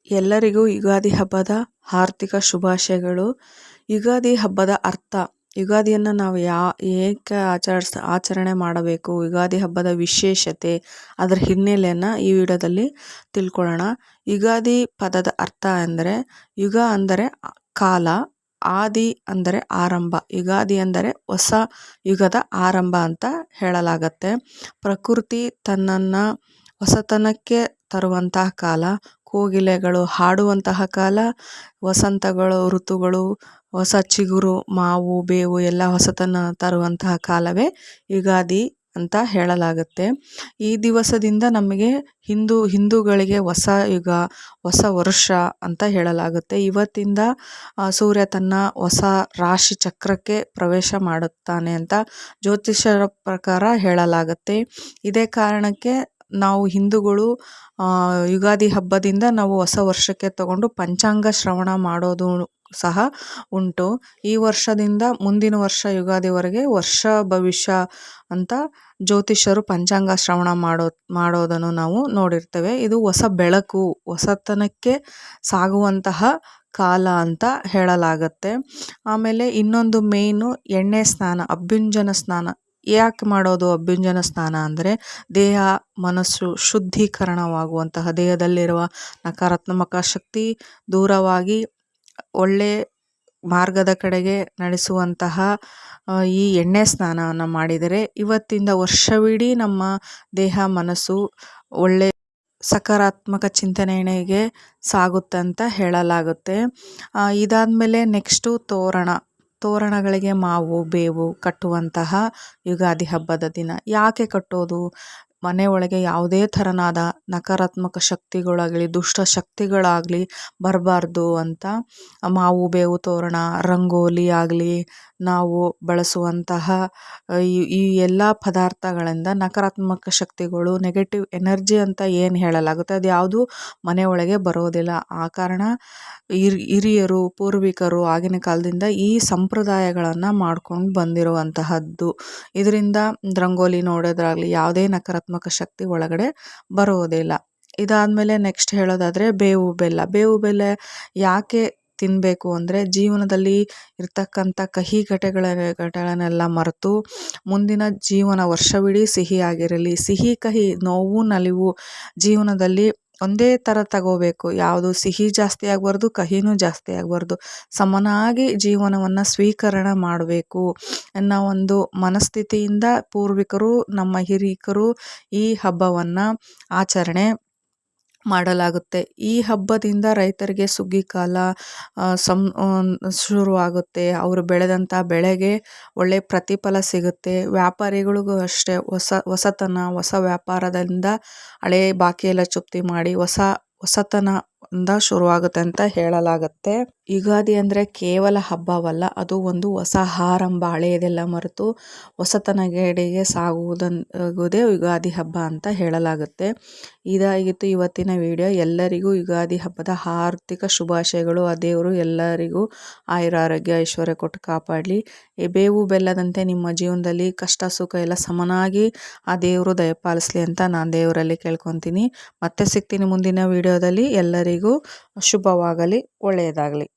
ಎಲ್ಲರಿಗೂ ಯುಗಾದಿ ಹಬ್ಬದ ಹಾರ್ದಿಕ ಶುಭಾಶಯಗಳು. ಯುಗಾದಿ ಹಬ್ಬದ ಅರ್ಥ, ಯುಗಾದಿಯನ್ನು ನಾವು ಏಕೆ ಆಚರಣೆ ಮಾಡಬೇಕು, ಯುಗಾದಿ ಹಬ್ಬದ ವಿಶೇಷತೆ, ಅದರ ಹಿನ್ನೆಲೆಯನ್ನು ಈ ವಿಡಿಯೋದಲ್ಲಿ ತಿಳ್ಕೊಳ್ಳೋಣ. ಯುಗಾದಿ ಪದದ ಅರ್ಥ ಅಂದರೆ, ಯುಗ ಅಂದರೆ ಕಾಲ, ಆದಿ ಅಂದರೆ ಆರಂಭ. ಯುಗಾದಿ ಅಂದರೆ ಹೊಸ ಯುಗದ ಆರಂಭ ಅಂತ ಹೇಳಲಾಗತ್ತೆ. ಪ್ರಕೃತಿ ತನ್ನನ್ನು ಹೊಸತನಕ್ಕೆ ತರುವಂತಹ ಕಾಲ, ಕೋಗಿಲೆಗಳು ಹಾಡುವಂತಹ ಕಾಲ, ವಸಂತಗಳು, ಋತುಗಳು, ಹೊಸ ಚಿಗುರು, ಮಾವು ಬೇವು ಎಲ್ಲ ಹೊಸತನ ತರುವಂತಹ ಕಾಲವೇ ಯುಗಾದಿ ಅಂತ ಹೇಳಲಾಗುತ್ತೆ. ಈ ದಿವಸದಿಂದ ನಮಗೆ ಹಿಂದೂಗಳಿಗೆ ಹೊಸ ಯುಗ, ಹೊಸ ವರ್ಷ ಅಂತ ಹೇಳಲಾಗುತ್ತೆ. ಇವತ್ತಿಂದ ಸೂರ್ಯ ತನ್ನ ಹೊಸ ರಾಶಿ ಚಕ್ರಕ್ಕೆ ಪ್ರವೇಶ ಮಾಡುತ್ತಾನೆ ಅಂತ ಜ್ಯೋತಿಷ್ಯರ ಪ್ರಕಾರ ಹೇಳಲಾಗುತ್ತೆ. ಇದೇ ಕಾರಣಕ್ಕೆ ನಾವು ಹಿಂದೂಗಳು ಯುಗಾದಿ ಹಬ್ಬದಿಂದ ನಾವು ಹೊಸ ವರ್ಷಕ್ಕೆ ತಗೊಂಡು ಪಂಚಾಂಗ ಶ್ರವಣ ಮಾಡೋದು ಸಹ ಉಂಟು. ಈ ವರ್ಷದಿಂದ ಮುಂದಿನ ವರ್ಷ ಯುಗಾದಿವರೆಗೆ ವರ್ಷ ಭವಿಷ್ಯ ಅಂತ ಜ್ಯೋತಿಷ್ಯರು ಪಂಚಾಂಗ ಶ್ರವಣ ಮಾಡೋದನ್ನು ನಾವು ನೋಡಿರ್ತೇವೆ. ಇದು ಹೊಸ ಬೆಳಕು, ಹೊಸತನಕ್ಕೆ ಸಾಗುವಂತಹ ಕಾಲ ಅಂತ ಹೇಳಲಾಗತ್ತೆ. ಆಮೇಲೆ ಇನ್ನೊಂದು ಮೇಯ್ನು ಎಣ್ಣೆ ಸ್ನಾನ, ಅಭ್ಯಂಜನ ಸ್ನಾನ. ಯಾಕೆ ಮಾಡೋದು ಅಭ್ಯಂಜನ ಸ್ನಾನ ಅಂದರೆ, ದೇಹ ಮನಸ್ಸು ಶುದ್ಧೀಕರಣವಾಗುವಂತಹ, ದೇಹದಲ್ಲಿರುವ ನಕಾರಾತ್ಮಕ ಶಕ್ತಿ ದೂರವಾಗಿ ಒಳ್ಳೆ ಮಾರ್ಗದ ಕಡೆಗೆ ನಡೆಸುವಂತಹ ಈ ಎಣ್ಣೆ ಸ್ನಾನವನ್ನು ಮಾಡಿದರೆ ಇವತ್ತಿಂದ ವರ್ಷವಿಡೀ ನಮ್ಮ ದೇಹ ಮನಸ್ಸು ಒಳ್ಳೆ ಸಕಾರಾತ್ಮಕ ಚಿಂತನೆಗೆ ಸಾಗುತ್ತಂತ ಹೇಳಲಾಗುತ್ತೆ. ಇದಾದಮೇಲೆ ನೆಕ್ಸ್ಟು ತೋರಣಗಳಿಗೆ ಮಾವು ಬೇವು ಕಟ್ಟುವಂತಹ ಯುಗಾದಿ ಹಬ್ಬದ ದಿನ. ಯಾಕೆ ಕಟ್ಟೋದು? ಮನೆ ಒಳಗೆ ಯಾವುದೇ ಥರನಾದ ನಕಾರಾತ್ಮಕ ಶಕ್ತಿಗಳಾಗಲಿ, ದುಷ್ಟ ಶಕ್ತಿಗಳಾಗಲಿ ಬರಬಾರ್ದು ಅಂತ ಮಾವು ಬೇವು ತೋರಣ, ರಂಗೋಲಿ ಆಗಲಿ, ನಾವು ಬಳಸುವಂತಹ ಈ ಎಲ್ಲ ಪದಾರ್ಥಗಳಿಂದ ನಕಾರಾತ್ಮಕ ಶಕ್ತಿಗಳು, ನೆಗೆಟಿವ್ ಎನರ್ಜಿ ಅಂತ ಏನು ಹೇಳಲಾಗುತ್ತೆ ಅದು ಯಾವುದು ಮನೆ ಒಳಗೆ ಬರೋದಿಲ್ಲ. ಆ ಕಾರಣ ಹಿರಿಯರು, ಪೂರ್ವಿಕರು ಆಗಿನ ಕಾಲದಿಂದ ಈ ಸಂಪ್ರದಾಯಗಳನ್ನು ಮಾಡ್ಕೊಂಡು ಬಂದಿರುವಂತಹದ್ದು. ಇದರಿಂದ ರಂಗೋಲಿ ನೋಡೋದ್ರಾಗಲಿ ಯಾವುದೇ ನಕಾರಾತ್ಮಕ ಶಕ್ತಿ ಒಳಗಡೆ ಬರೋದಿಲ್ಲ. ಇದಾದಮೇಲೆ ನೆಕ್ಸ್ಟ್ ಹೇಳೋದಾದರೆ ಬೇವು ಬೆಲ್ಲ ಯಾಕೆ ತಿನ್ನಬೇಕು ಅಂದರೆ, ಜೀವನದಲ್ಲಿ ಇರ್ತಕ್ಕಂಥ ಕಹಿ ಘಟನೆಗಳನ್ನೆಲ್ಲ ಮರೆತು ಮುಂದಿನ ಜೀವನ ವರ್ಷವಿಡೀ ಸಿಹಿಯಾಗಿರಲಿ. ಸಿಹಿ ಕಹಿ, ನೋವು ನಲಿವು ಜೀವನದಲ್ಲಿ ಒಂದೇ ಥರ ತಗೋಬೇಕು. ಯಾವುದು ಸಿಹಿ ಜಾಸ್ತಿ ಆಗಬಾರ್ದು, ಕಹಿನೂ ಜಾಸ್ತಿ ಆಗಬಾರ್ದು. ಸಮನಾಗಿ ಜೀವನವನ್ನು ಸ್ವೀಕರಣೆ ಮಾಡಬೇಕು ಅನ್ನೋ ಒಂದು ಮನಸ್ಥಿತಿಯಿಂದ ಪೂರ್ವಿಕರು, ನಮ್ಮ ಹಿರೀಕರು ಈ ಹಬ್ಬವನ್ನು ಆಚರಣೆ ಮಾಡಲಾಗುತ್ತೆ. ಈ ಹಬ್ಬದಿಂದ ರೈತರಿಗೆ ಸುಗ್ಗಿ ಕಾಲ ಶುರುವಾಗುತ್ತೆ. ಅವರು ಬೆಳೆದಂಥ ಬೆಳೆಗೆ ಒಳ್ಳೆ ಪ್ರತಿಫಲ ಸಿಗುತ್ತೆ. ವ್ಯಾಪಾರಿಗಳಿಗೂ ಅಷ್ಟೇ ಹೊಸತನ, ಹೊಸ ವ್ಯಾಪಾರದಿಂದ ಹಳೆ ಬಾಕಿ ಎಲ್ಲ ಚುಕ್ತಿ ಮಾಡಿ ಹೊಸತನದಿಂದ ಶುರುವಾಗುತ್ತೆ ಅಂತ ಹೇಳಲಾಗುತ್ತೆ. ಯುಗಾದಿ ಅಂದರೆ ಕೇವಲ ಹಬ್ಬವಲ್ಲ, ಅದು ಒಂದು ಹೊಸ ಆರಂಭ. ಹಳೆಯದೆಲ್ಲ ಮರೆತು ಹೊಸತನಗೆಡೆಗೆ ಸಾಗುವುದೇ ಯುಗಾದಿ ಹಬ್ಬ ಅಂತ ಹೇಳಲಾಗುತ್ತೆ. ಇದಾಗಿತ್ತು ಇವತ್ತಿನ ವಿಡಿಯೋ. ಎಲ್ಲರಿಗೂ ಯುಗಾದಿ ಹಬ್ಬದ ಹಾರ್ದಿಕ ಶುಭಾಶಯಗಳು. ಆ ದೇವರು ಎಲ್ಲರಿಗೂ ಆಯುರಾರೋಗ್ಯ ಐಶ್ವರ್ಯ ಕೊಟ್ಟು ಕಾಪಾಡಲಿ. ಬೇವು ಬೆಲ್ಲದಂತೆ ನಿಮ್ಮ ಜೀವನದಲ್ಲಿ ಕಷ್ಟ ಸುಖ ಎಲ್ಲ ಸಮನಾಗಿ ಆ ದೇವರು ದಯಪಾಲಿಸಲಿ ಅಂತ ನಾನು ದೇವರಲ್ಲಿ ಕೇಳ್ಕೊತೀನಿ. ಮತ್ತೆ ಸಿಗ್ತೀನಿ ಮುಂದಿನ ವಿಡಿಯೋದಲ್ಲಿ. ಎಲ್ಲರಿಗೂ ಶುಭವಾಗಲಿ, ಒಳ್ಳೆಯದಾಗಲಿ.